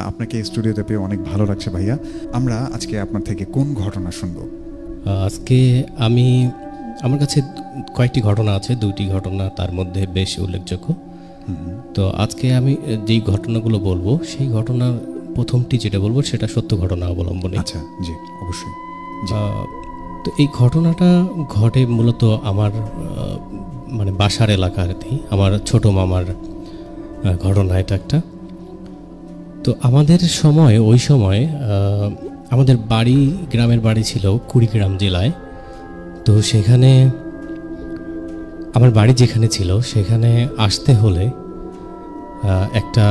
আপনাকে স্টুডিওতে পেয়ে অনেক ভালো লাগছে ভাইয়া। আমরা আজকে আপনার থেকে কোন ঘটনা শুনবো? আজকে আমার কাছে কয়েকটি ঘটনা আছে, দুইটি ঘটনা তার মধ্যে বেশ উল্লেখযোগ্য। তো আজকে আমি যেই ঘটনাগুলো বলবো সেই ঘটনার প্রথমটি যেটা বলবো সেটা সত্য ঘটনা অবলম্বনে। আচ্ছা, জি অবশ্যই। তো এই ঘটনাটা ঘটে মূলত আমার মানে বাসার এলাকাতেই, আমার ছোট মামার ঘটনা এটা একটা। তো আমাদের সময় ওই সময় আমাদের বাড়ি, গ্রামের বাড়ি ছিল কুড়িগ্রাম জেলায়। তো সেখানে আমার বাড়ি যেখানে ছিল সেখানে আসতে হলে একটা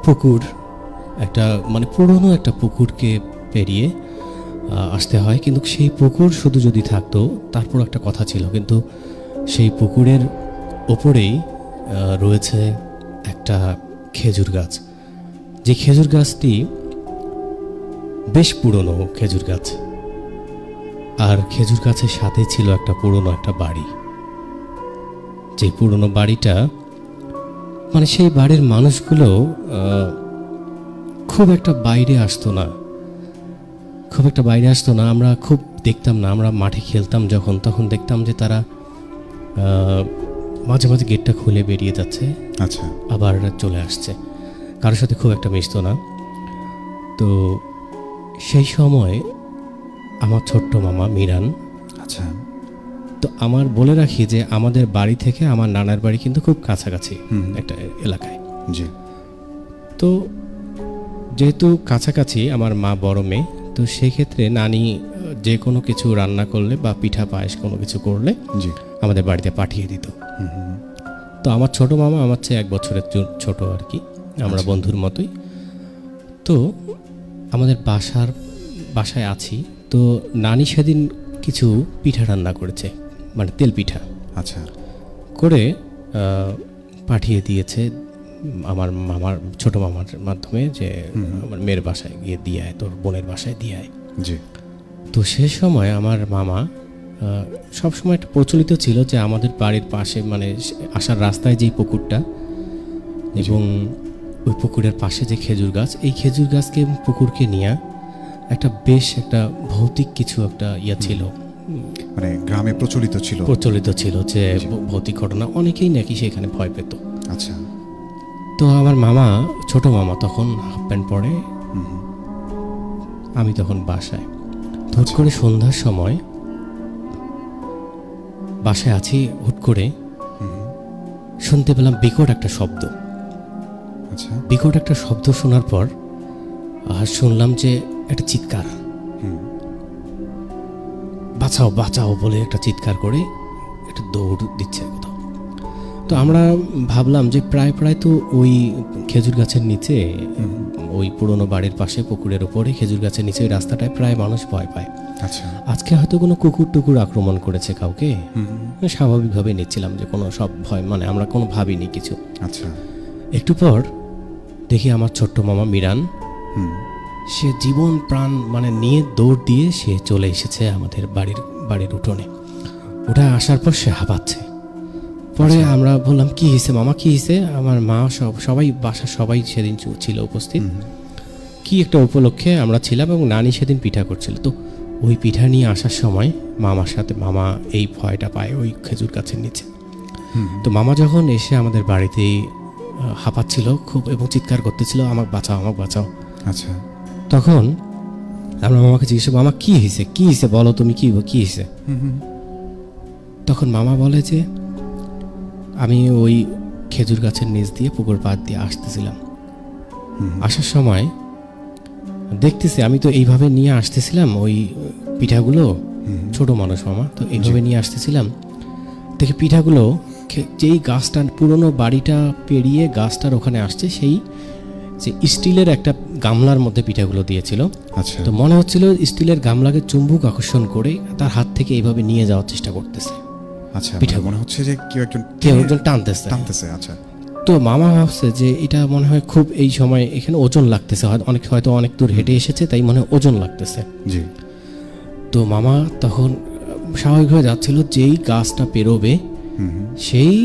পুকুর, একটা মানে পুরনো একটা পুকুরকে পেরিয়ে আসতে হয়। কিন্তু সেই পুকুর শুধু যদি থাকতো তারপর একটা কথা ছিল, কিন্তু সেই পুকুরের ওপরেই রয়েছে একটা খেজুর গাছ। যে খেজুর গাছটি বেশ পুরনো খেজুর গাছ, আর খেজুর গাছের সাথে ছিল একটা পুরনো একটা বাড়ি। যে পুরনো বাড়িটা মানে সেই বাড়ির মানুষগুলো খুব একটা বাইরে আসতো না, আমরা খুব দেখতাম না। আমরা মাঠে খেলতাম যখন, তখন দেখতাম যে তারা মাঝে মাঝে গেটটা খুলে বেরিয়ে যাচ্ছে, আচ্ছা, আবার চলে আসছে, কারোর সাথে খুব একটা মিশতো না। তো সেই সময় আমার ছোট্ট মামা মিরান, আচ্ছা, তো আমার বলে রাখি যে আমাদের বাড়ি থেকে আমার নানার বাড়ি কিন্তু খুব কাছাকাছি একটা এলাকায়। জি। তো যেহেতু কাছাকাছি আমার মা বড় মেয়ে, তো সেক্ষেত্রে নানি যে কোনো কিছু রান্না করলে বা পিঠা পায়েস কোনো কিছু করলে আমাদের বাড়িতে পাঠিয়ে দিত। তো আমার ছোট মামা আমার চেয়ে 1 বছরের ছোট আর কি, আমরা বন্ধুর মতোই। তো আমাদের বাসায় আছি, তো নানি সেদিন কিছু পিঠা রান্না করেছে, মানে তেল পিঠা, আচ্ছা, করে পাঠিয়ে দিয়েছে আমার ছোট মামার মাধ্যমে, যে আমার মেয়ের বাসায় গিয়ে দিয়ে আয়, তোর বোনের বাসায় দিয়ে আয়। জি। তো সে সময় আমার মামা সবসময় একটা প্রচলিত ছিল যে আমাদের বাড়ির পাশে মানে আসার রাস্তায় যেই পুকুরটা এবং ওই পুকুরের পাশে যে খেজুর গাছ, এই খেজুর গাছকে পুকুরকে নিয়ে একটা বেশ একটা ভৌতিক কিছু একটা ছিল, মানে গ্রামে প্রচলিত ছিল যে ভৌতিক ঘটনা, অনেকেই নাকি সেখানে ভয় পেত। আচ্ছা। তো আমার ছোট মামা তখন হাফ প্যান্ট পরে, আমি তখন বাসায়, হুট করে সন্ধ্যার সময় বাসায় আছি, হুট করে শুনতে পেলাম বিকট একটা শব্দ। আচ্ছা। বিকট একটা শব্দ শোনার পর শুনলাম যে একটা চিৎকার, বাঁচাও বাঁচাও বলে একটা চিৎকার করে একটা দৌড় দিচ্ছে কোথাও। তো আমরা ভাবলাম যে প্রায় তো ওই খেজুর গাছের নিচে, ওই পুরনো বাড়ির পাশে পুকুরের উপরে খেজুর গাছের নিচে ওই রাস্তাটায় প্রায় মানুষ ভয় পায়। আচ্ছা। আজকে হয়তো কোনো কুকুর আক্রমণ করেছে কাউকে, স্বাভাবিকভাবে নিচ্ছিলাম যে কোনো সব ভয়, মানে আমরা কোনো ভাবিনি কিছু। আচ্ছা। একটু পর দেখি আমার ছোট্ট মামা মিরান, সে জীবন প্রাণ মানে নিয়ে দৌড় দিয়ে সে চলে এসেছে আমাদের বাড়ির উঠোনে। ওটা আসার পর সে হাঁপাচ্ছে। পরে আমরা বললাম কি হয়েছে মামা, কি হয়েছে? আমার মা সবাই বাসার সবাই সেদিন ছিল উপস্থিত, কি একটা উপলক্ষে আমরা ছিলাম, এবং নানি সেদিন পিঠা করছিল। তো ওই পিঠা নিয়ে আসার সময় মামা এই ভয়টা পায় ওই খেজুর গাছের নিচে। তো মামা যখন এসে আমাদের বাড়িতেই হাঁপাচ্ছিল খুব এবং চিৎকার করতেছিল, আমাকে বাঁচাও, আমাকে বাঁচাও। আচ্ছা। তখন আমরা মামাকে জিজ্ঞেস, মামা কি হয়েছে বলো, তুমি কি হয়েছে? তখন মামা বলে যে আমি ওই খেজুর গাছের নিচ দিয়ে পুকুর পাড় দিয়ে আসতেছিলাম, আসার সময় দেখতেছি, আমি তো এইভাবে নিয়ে আসতেছিলাম ওই পিঠাগুলো, ছোট মানুষ মামা, তো এইভাবে নিয়ে আসতেছিলাম, দেখে পিঠাগুলো যেই গাছটা পুরনো বাড়িটা পেরিয়ে গাছটার ওখানে আসছে, সেই যে স্টিলের একটা গামলার মধ্যে পিঠাগুলো দিয়েছিল। আচ্ছা। তো মনে হচ্ছিল স্টিলের গামলাকে চুম্বক আকর্ষণ করে তার হাত থেকে এইভাবে নিয়ে যাওয়ার চেষ্টা করতেছে। আচ্ছা, মনে হচ্ছে যে কেউ একজন টানতেছে। আচ্ছা। তো মামা ভাবছে যে এটা মনে হয় খুব এই সময় এখানে ওজন লাগতেছে, হয়তো অনেক দূর হেঁটে এসেছে, তাই মনে হয় ওজন লাগতেছে। জি। তো মামা তখন স্বাভাবিকভাবে যাচ্ছিল, যেই গাছটা পেরোবে সেই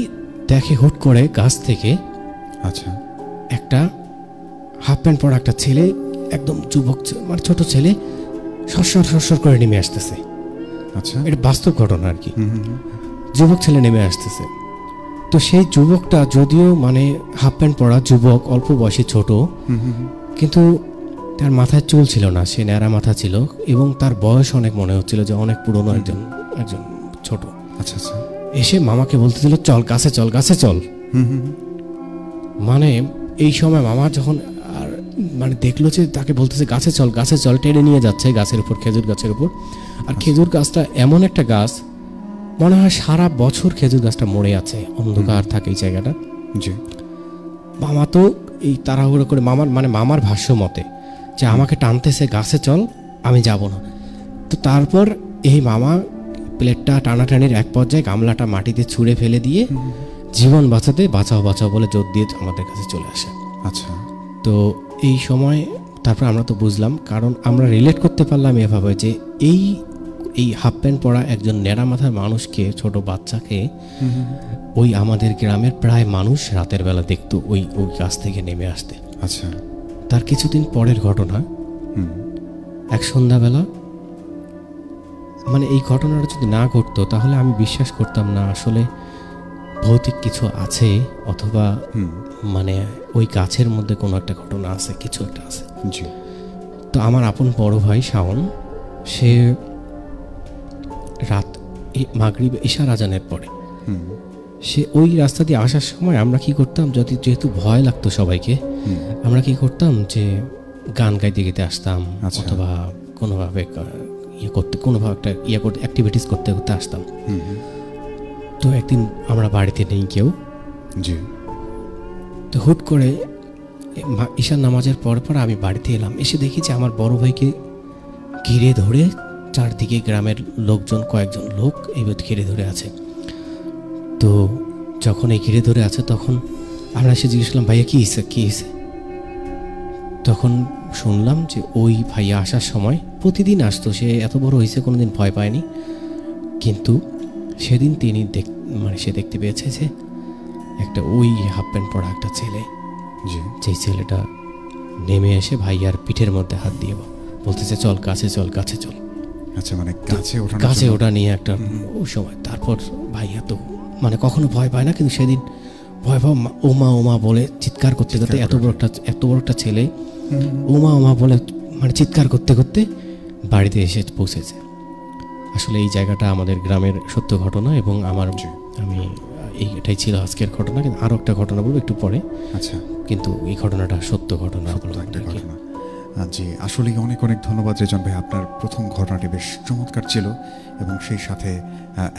দেখে হুট করে গাছ থেকে আচ্ছা একটা প্যান্ট পরা একটা ছেলে, একদম যুবক, মানে ছোট ছেলে, সরসর করে নেমে আসতেছে। আচ্ছা, এটা বাস্তব ঘটনা আর কি। যুবক ছেলে নেমে আসতেছে। তো সেই যুবকটা যদিও মানে হাফ প্যান্ট পরা যুবক, অল্প বয়সী, ছোট, কিন্তু তার মাথায় চুল ছিল না, সে ন্যাড়া মাথা ছিল, এবং তার বয়স অনেক মনে হচ্ছিল যে অনেক পুরনো একজন ছোট। আচ্ছা আচ্ছা। এসে মামাকে বলতেছিল চল গাছে চল, গাছে চল। মানে এই সময় মামা যখন আর মানে দেখলো যে তাকে বলতেছে গাছে চল, গাছে চল, টেনে নিয়ে যাচ্ছে গাছের উপর, খেজুর গাছের উপর। আর খেজুর গাছটা এমন একটা গাছ, মনে হয় সারা বছর খেজুর গাছটা মরে আছে, অন্ধকার থাকে এই জায়গাটা। জি। মামা তো এই তাড়াহুড়ো করে, মামার ভাষ্য মতে যে আমাকে টানতেছে গাছে চল, আমি যাব না। তো তারপর এই মামা প্লেটটা টানাটানির এক পর্যায়ে গামলাটা মাটিতে ছুঁড়ে ফেলে দিয়ে জীবন বাঁচাতে বাঁচাও বাঁচাও বলে জোর দিয়ে আমাদের কাছে চলে আসে। আচ্ছা। তো এই সময় তারপর আমরা তো বুঝলাম, কারণ আমরা রিলেট করতে পারলাম এভাবে যে এই হাফ প্যান্ট পরা একজন ন্যাড়া মাথার মানুষকে, ছোট বাচ্চাকে, ওই আমাদের গ্রামের প্রায় মানুষ রাতের বেলা দেখতো ওই গাছ থেকে নেমে আসতে। আচ্ছা। তার কিছুদিন পরের ঘটনা, এক সন্ধ্যাবেলা, মানে এই ঘটনাটা যদি না ঘটতো তাহলে আমি বিশ্বাস করতাম না আসলে ভৌতিক কিছু আছে, অথবা মানে ওই গাছের মধ্যে কোনো একটা ঘটনা আছে, কিছু একটা আছে। জি। তো আমার আপন বড় ভাই শাওন, সে রাত মাগরিব ঈশার আজানের পরে সে ওই রাস্তা দিয়ে আসার সময় আমরা কি করতাম, যেহেতু ভয় লাগতো সবাইকে, আমরা কি করতাম যে গান গাইতে গেতে আসতাম, অথবা কোনোভাবে একটা অ্যাক্টিভিটিস করতে করতে আসতাম। তো একদিন আমরা বাড়িতে নেই কেউ, তো হুট করে ঈশার নামাজের পর আমি বাড়িতে এলাম, এসে দেখি যে আমার বড় ভাইকে ঘিরে ধরে চারদিকে গ্রামের লোকজন, কয়েকজন লোক এইভাবে ঘিরে ধরে আছে। তো যখন এই ঘিরে ধরে আছে তখন আমরা এসে জিজ্ঞেস করলাম, ভাইয়া কী হয়েছে? তখন শুনলাম যে ওই ভাইয়া আসার সময় প্রতিদিন আসতো, সে এত বড় হয়েছে কোনোদিন ভয় পায়নি, কিন্তু সেদিন সে দেখতে পেয়েছে যে একটা ওই হাফ প্যান্ট পরা একটা ছেলে, যেই ছেলেটা নেমে এসে ভাইয়ার পিঠের মধ্যে হাত দিয়ে বলতেছে চল গাছে চল, গাছে চল। আচ্ছা, মানে গাছে ওঠা নিয়ে একটা ওই সময়। তারপর ভাইয়া তো মানে কখনো ভয় পায় না, কিন্তু সেদিন ভয় ওমা ওমা বলে চিৎকার করতে করতে, এত বড় একটা ছেলে ওমা ওমা বলে মানে চিৎকার করতে করতে বাড়িতে এসে পৌঁছেছে। আসলে এই জায়গাটা আমাদের গ্রামের সত্য ঘটনা, এবং আমি এটাই ছিল আজকের ঘটনা। কিন্তু আরও একটা ঘটনা বলবো একটু পরে। আচ্ছা, কিন্তু এই ঘটনাটা সত্য ঘটনা। জি, আসলে অনেক অনেক ধন্যবাদ রেজন ভাই। আপনার প্রথম ঘটনাটি বেশ চমৎকার ছিল, এবং সেই সাথে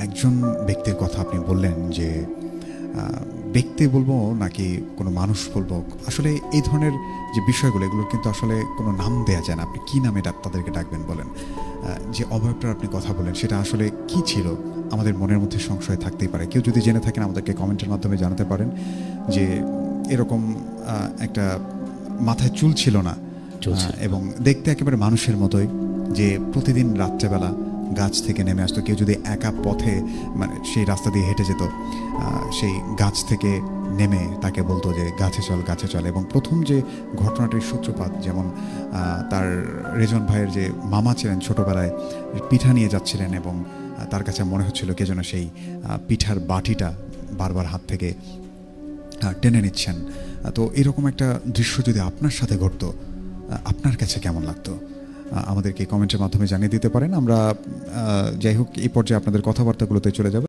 একজন ব্যক্তির কথা আপনি বললেন, যে ব্যক্তি বলবো নাকি কোনো মানুষ বলবো, আসলে এই ধরনের যে বিষয়গুলো, এগুলোর কিন্তু আসলে কোনো নাম দেয়া যায় না। আপনি কী নামে তাদেরকে ডাকবেন বলেন? যে অবয়বটার আপনি কথা বলেন, সেটা আসলে কি ছিল আমাদের মনের মধ্যে সংশয় থাকতেই পারে। কেউ যদি জেনে থাকেন আমাদেরকে কমেন্টের মাধ্যমে জানাতে পারেন যে এরকম একটা মাথায় চুল ছিল না, এবং দেখতে একেবারে মানুষের মতোই, যে প্রতিদিন রাত্রেবেলা গাছ থেকে নেমে আসতো। কেউ যদি একা পথে মানে সেই রাস্তা দিয়ে হেঁটে যেত, সেই গাছ থেকে নেমে তাকে বলতো যে গাছে চল, গাছে চল। এবং প্রথম যে ঘটনাটির সূত্রপাত, যেমন তার রেজন ভাইয়ের যে মামা ছিলেন, ছোটোবেলায় পিঠা নিয়ে যাচ্ছিলেন, এবং তার কাছে মনে হচ্ছিল কে যেন সেই পিঠার বাটিটা বারবার হাত থেকে টেনে নিচ্ছেন। তো এরকম একটা দৃশ্য যদি আপনার সাথে ঘটতো, আপনার কাছে কেমন লাগতো? আমাদেরকে কমেন্টের মাধ্যমে জানিয়ে দিতে পারেন। আমরা যাই হোক এই পর্যায়ে আপনাদের কথাবার্তাগুলোতে চলে যাব।